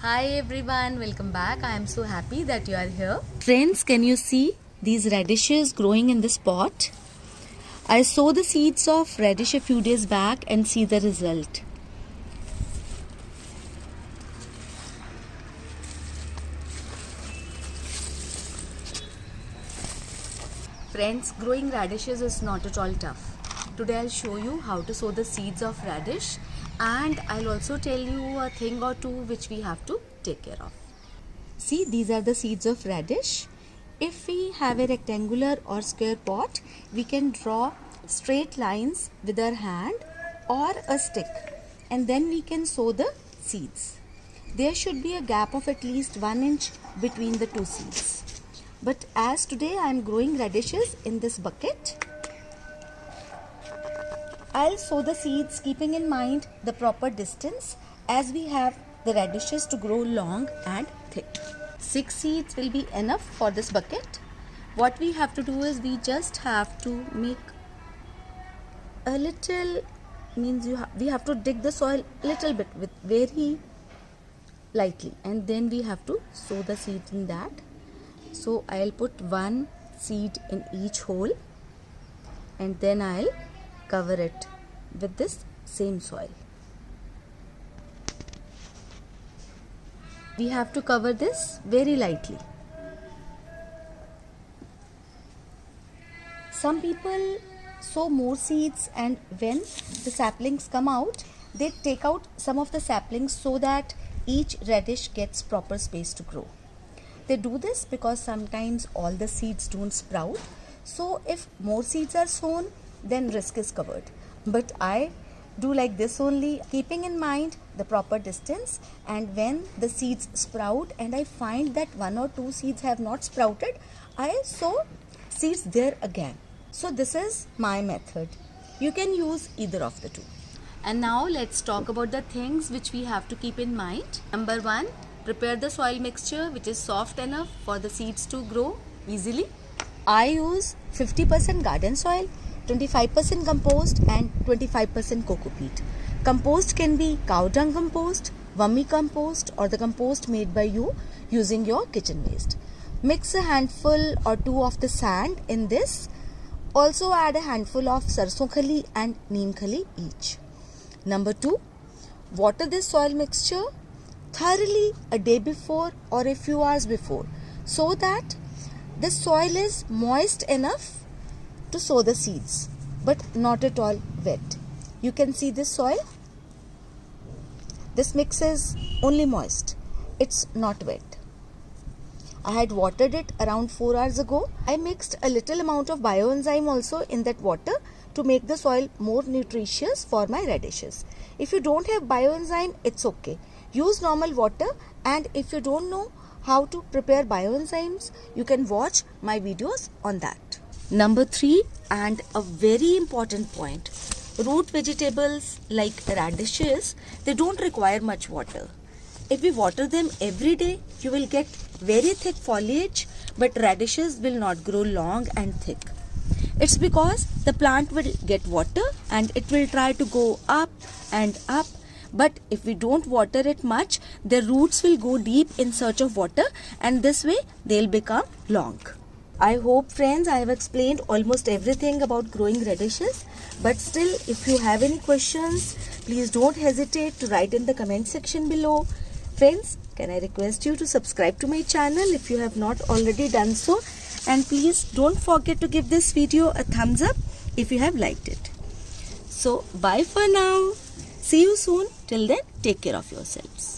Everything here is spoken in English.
Hi everyone, welcome back. I am so happy that you are here. Friends, can you see these radishes growing in this pot? I sowed the seeds of radish a few days back and see the result. Friends, growing radishes is not at all tough. Today I'll show you how to sow the seeds of radish, and I'll also tell you a thing or two which we have to take care of. See, these are the seeds of radish. If we have a rectangular or square pot, we can draw straight lines with our hand or a stick, and then we can sow the seeds. There should be a gap of at least 1 inch between the two seeds. But as today I am growing radishes in this bucket, I'll sow the seeds keeping in mind the proper distance, as we have the radishes to grow long and thick. 6 seeds will be enough for this bucket. What we have to do is we just have to make a little, we have to dig the soil a little bit with very lightly, and then we have to sow the seeds in that. So I'll put 1 seed in each hole, and then I'll cover it with this same soil. We have to cover this very lightly. Some people sow more seeds, and when the saplings come out, they take out some of the saplings so that each radish gets proper space to grow. They do this because sometimes all the seeds don't sprout. So if more seeds are sown, then risk is covered. But I do like this only, keeping in mind the proper distance, and when the seeds sprout and I find that 1 or 2 seeds have not sprouted, I sow seeds there again. So this is my method. You can use either of the two. And now let's talk about the things which we have to keep in mind. Number 1, prepare the soil mixture which is soft enough for the seeds to grow easily. I use 50% garden soil, 25% compost and 25% coco peat. Compost can be cow dung compost, vermicompost, or the compost made by you using your kitchen waste. Mix a handful or 2 of the sand in this. Also add a handful of sarson khali and neem khali each. Number 2, water this soil mixture thoroughly a day before or a few hours before, so that the soil is moist enough to sow the seeds, but not at all wet. You can see this soil. This mix is only moist. It's not wet. I had watered it around 4 hours ago. I mixed a little amount of bioenzyme also in that water to make the soil more nutritious for my radishes. If you don't have bioenzyme, it's okay. Use normal water, and if you don't know how to prepare bioenzymes, you can watch my videos on that. Number 3, and a very important point, root vegetables like radishes, they don't require much water. If we water them every day, you will get very thick foliage, but radishes will not grow long and thick. It's because the plant will get water and it will try to go up and up. But if we don't water it much, the roots will go deep in search of water, and this way they'll become long. I hope, friends, I have explained almost everything about growing radishes. But still, if you have any questions, please don't hesitate to write in the comment section below. Friends, can I request you to subscribe to my channel if you have not already done so? And please don't forget to give this video a thumbs up if you have liked it. So, bye for now. See you soon. Till then, take care of yourselves.